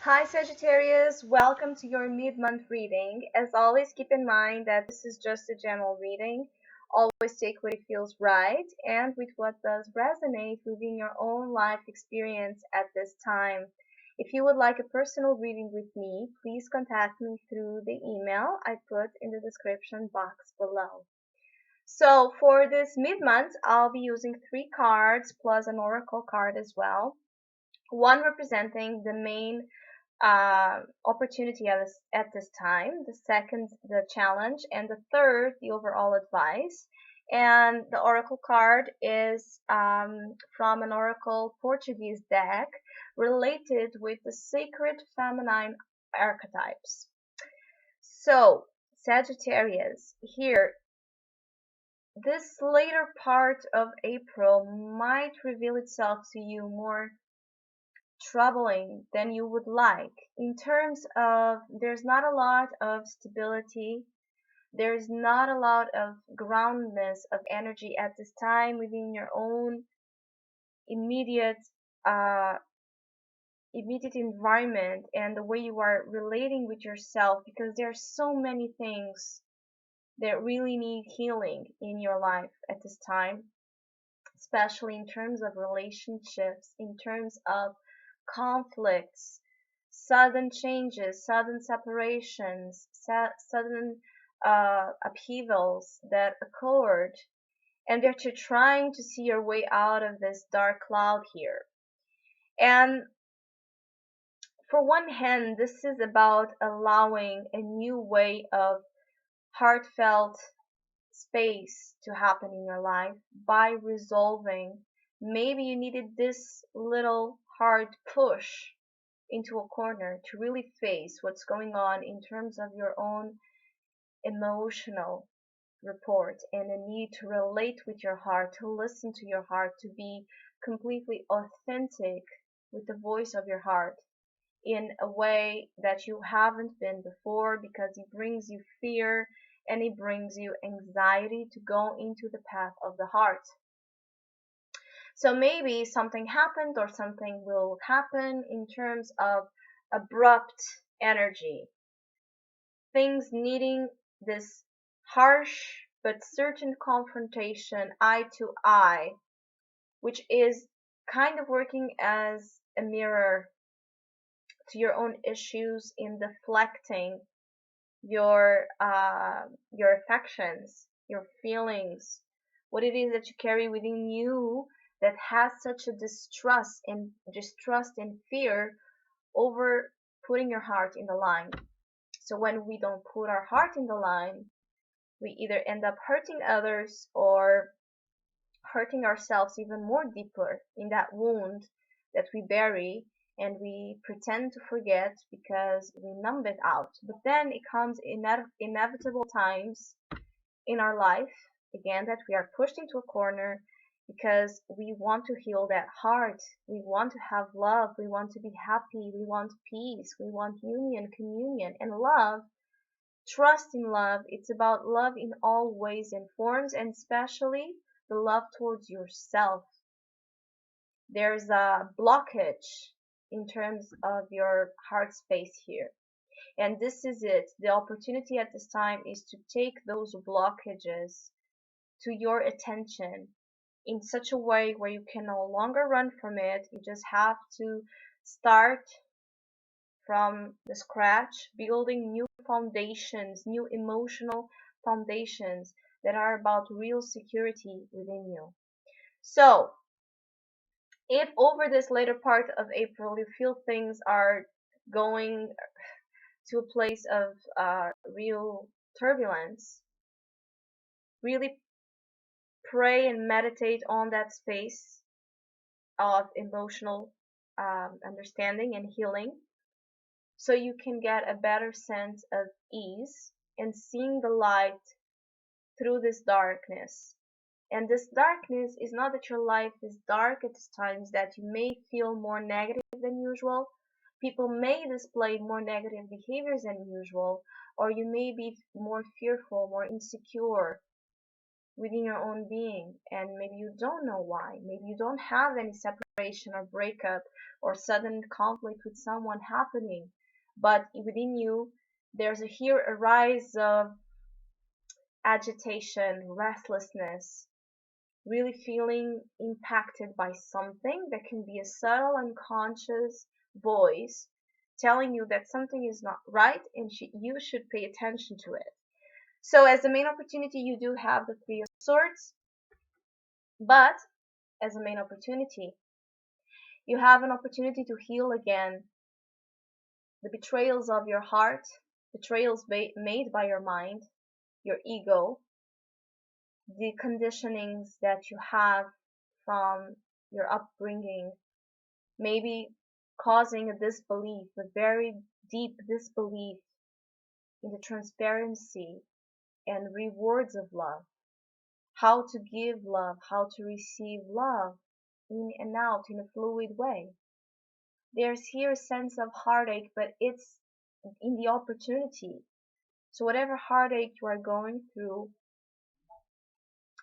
Hi Sagittarius, welcome to your mid-month reading. As always, keep in mind that this is just a general reading. Always take what it feels right and with what does resonate within your own life experience at this time. If you would like a personal reading with me, please contact me through the email I put in the description box below. So for this mid-month, I'll be using three cards plus an oracle card as well. One representing the main opportunity at this time, the second, the challenge, and the third, the overall advice. And the oracle card is from an oracle Portuguese deck related with the sacred feminine archetypes. So, Sagittarius, here, this later part of April might reveal itself to you more troubling than you would like in terms of there's not a lot of stability, there's not a lot of groundedness of energy at this time within your own immediate uh immediate environment and the way you are relating with yourself, because there's so many things that really need healing in your life at this time, especially in terms of relationships, in terms of conflicts, sudden changes, sudden separations, sudden upheavals that occurred, and that you're trying to see your way out of this dark cloud here. And for one hand, this is about allowing a new way of heartfelt space to happen in your life by resolving. Maybe you needed this little hard push into a corner to really face what's going on in terms of your own emotional report and a need to relate with your heart, to listen to your heart, to be completely authentic with the voice of your heart in a way that you haven't been before, because it brings you fear and it brings you anxiety to go into the path of the heart. So maybe something happened or something will happen in terms of abrupt energy, things needing this harsh but certain confrontation eye to eye, which is kind of working as a mirror to your own issues in deflecting your affections, your feelings, what it is that you carry within you that has such a distrust and fear over putting your heart in the line. So when we don't put our heart in the line, we either end up hurting others or hurting ourselves even more deeper in that wound that we bury and we pretend to forget because we numb it out. But then it comes inevitable times in our life, again, that we are pushed into a corner because we want to heal that heart. We want to have love. We want to be happy. We want peace. We want union, communion, and love. Trust in love. It's about love in all ways and forms, and especially the love towards yourself. There's a blockage in terms of your heart space here. And this is it. The opportunity at this time is to take those blockages to your attention in such a way where you can no longer run from it. You just have to start from the scratch, building new foundations, new emotional foundations that are about real security within you. So, if over this later part of April you feel things are going to a place of real turbulence, really pray and meditate on that space of emotional understanding and healing, so you can get a better sense of ease and seeing the light through this darkness. And this darkness is not that your life is dark at times, that you may feel more negative than usual. People may display more negative behaviors than usual, or you may be more fearful, more insecure, within your own being, and maybe you don't know why. Maybe you don't have any separation or breakup or sudden conflict with someone happening, but within you there's a rise of agitation, restlessness, really feeling impacted by something that can be a subtle unconscious voice telling you that something is not right and you should pay attention to it. So as the main opportunity, you do have the Three of Swords, but as a main opportunity, you have an opportunity to heal again the betrayals of your heart, betrayals made by your mind, your ego, the conditionings that you have from your upbringing, maybe causing a disbelief, a very deep disbelief in the transparency and rewards of love, how to give love, how to receive love in and out in a fluid way. There's here a sense of heartache, but it's in the opportunity. So whatever heartache you are going through,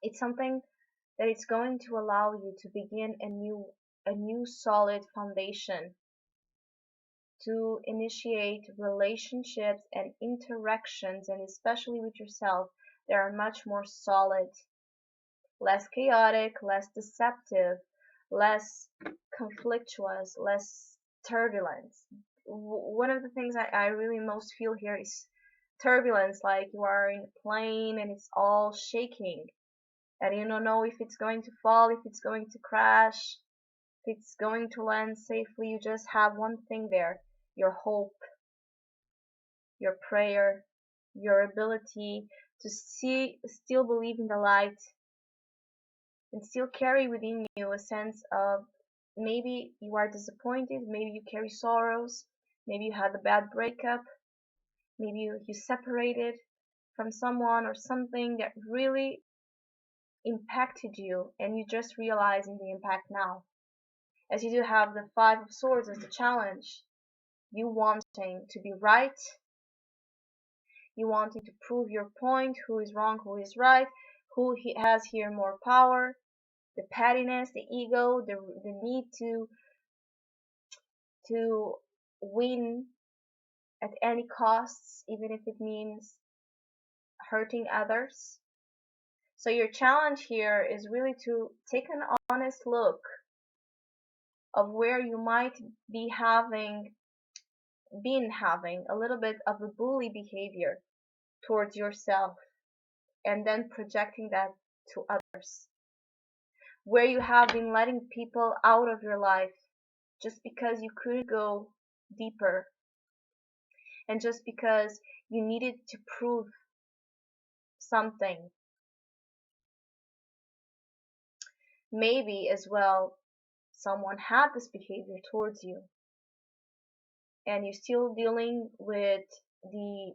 it's something that it's going to allow you to begin a new solid foundation, to initiate relationships and interactions, and especially with yourself, that are much more solid, less chaotic, less deceptive, less conflictuous, less turbulent. One of the things I really most feel here is turbulence, like you are in a plane and it's all shaking and you don't know if it's going to fall, if it's going to crash, if it's going to land safely. You just have one thing there: your hope, your prayer, your ability to still believe in the light and still carry within you a sense of, maybe you are disappointed, maybe you carry sorrows, maybe you had a bad breakup, maybe you separated from someone or something that really impacted you and you just realizing the impact now. As you do have the Five of Swords as the challenge, you wanting to be right, you wanting to prove your point, who is wrong, who is right, has here more power, the pettiness, the ego, the need to win at any costs, even if it means hurting others. So your challenge here is really to take an honest look of where you might be been having a little bit of a bully behavior towards yourself and then projecting that to others, where you have been letting people out of your life just because you couldn't go deeper and just because you needed to prove something. Maybe as well someone had this behavior towards you and you're still dealing with the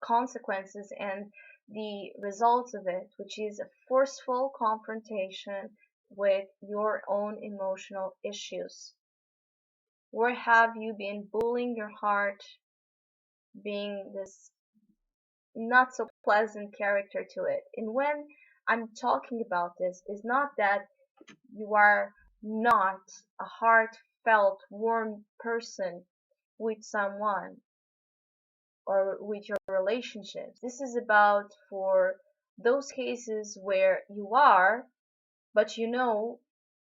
consequences and the results of it, which is a forceful confrontation with your own emotional issues. Where have you been bullying your heart, being this not so pleasant character to it? And when I'm talking about this, is not that you are not a heartfelt, warm person with someone or with your relationships. This is about for those cases where you are, but you know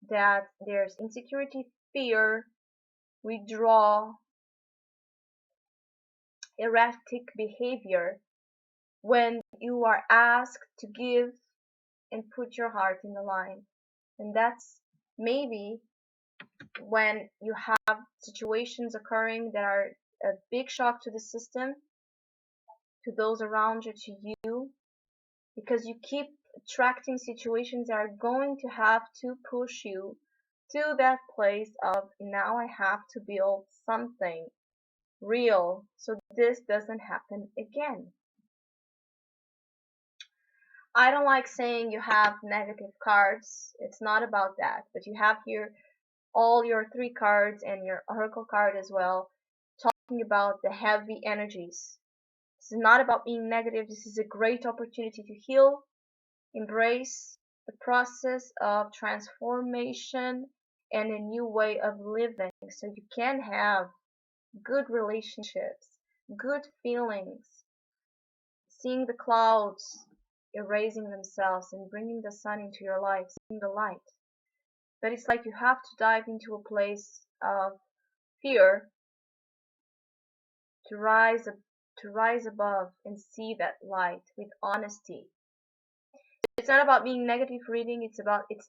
that there's insecurity, fear, withdrawal, erratic behavior when you are asked to give and put your heart in the line. And that's maybe when you have situations occurring that are a big shock to the system, to those around you, to you, because you keep attracting situations that are going to have to push you to that place of, now I have to build something real so this doesn't happen again. I don't like saying you have negative cards. It's not about that, but you have here all your three cards and your oracle card as well, talking about the heavy energies. This is not about being negative. This is a great opportunity to heal, Embrace the process of transformation and a new way of living so you can have good relationships, good feelings, seeing the clouds erasing themselves and bringing the sun into your life, seeing the light. But it's like you have to dive into a place of fear to rise above and see that light with honesty. It's not about being negative reading, it's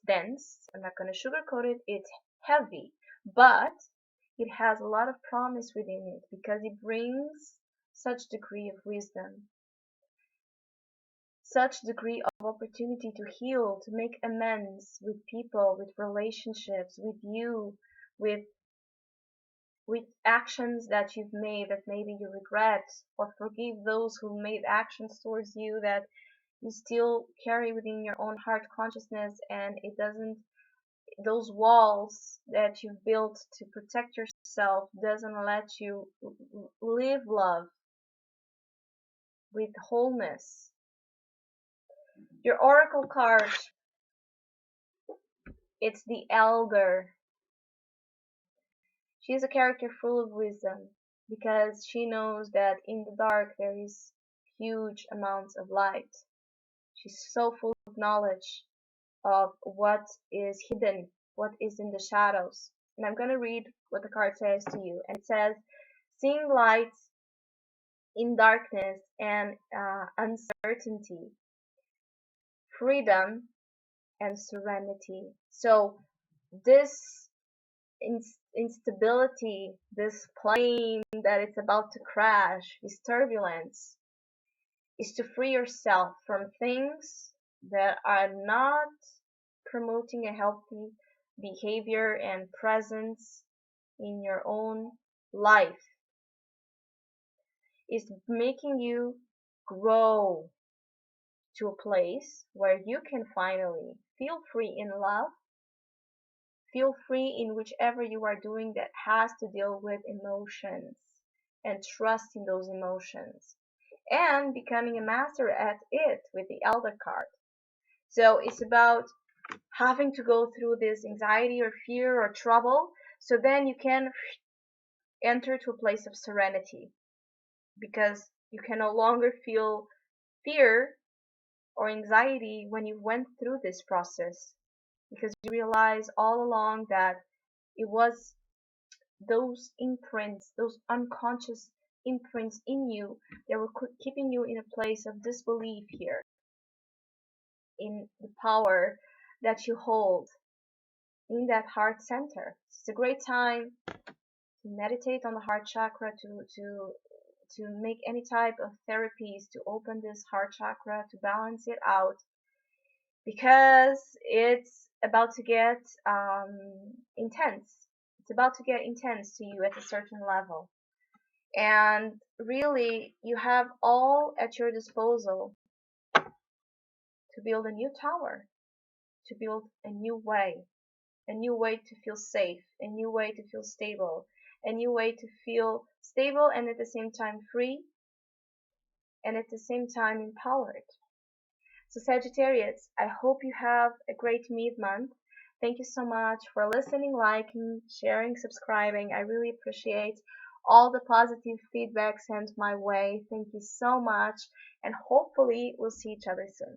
dense. I'm not going to sugarcoat it. It's heavy, but it has a lot of promise within it because it brings such degree of wisdom, such degree of opportunity to heal, to make amends with people, with relationships, with you, with with actions that you've made that maybe you regret, or forgive those who made actions towards you that you still carry within your own heart consciousness, and it doesn't, those walls that you've built to protect yourself doesn't let you live love with wholeness. Your oracle card, it's the elder. She's a character full of wisdom because she knows that in the dark there is huge amounts of light. She's so full of knowledge of what is hidden, what is in the shadows. And I'm going to read what the card says to you. And it says, seeing light in darkness and uncertainty, freedom and serenity. So this instability, this plane that it's about to crash, this turbulence, is to free yourself from things that are not promoting a healthy behavior and presence in your own life. Is making you grow to a place where you can finally feel free in love, feel free in whichever you are doing that has to deal with emotions, and trust in those emotions, and becoming a master at it with the Elder card. So it's about having to go through this anxiety or fear or trouble, so then you can enter to a place of serenity because you can no longer feel fear or anxiety when you went through this process, because you realize all along that it was those imprints, those unconscious imprints in you that were keeping you in a place of disbelief here in the power that you hold in that heart center. It's a great time to meditate on the heart chakra, to make any type of therapies to open this heart chakra, to balance it out, because it's about to get intense. It's about to get intense to you at a certain level. And really, you have all at your disposal to build a new tower, to build a new way to feel safe, a new way to feel stable, a new way to feel stable and at the same time free, and at the same time empowered. So Sagittarius, I hope you have a great mid-month. Thank you so much for listening, liking, sharing, subscribing. I really appreciate all the positive feedback sent my way. Thank you so much, and hopefully we'll see each other soon.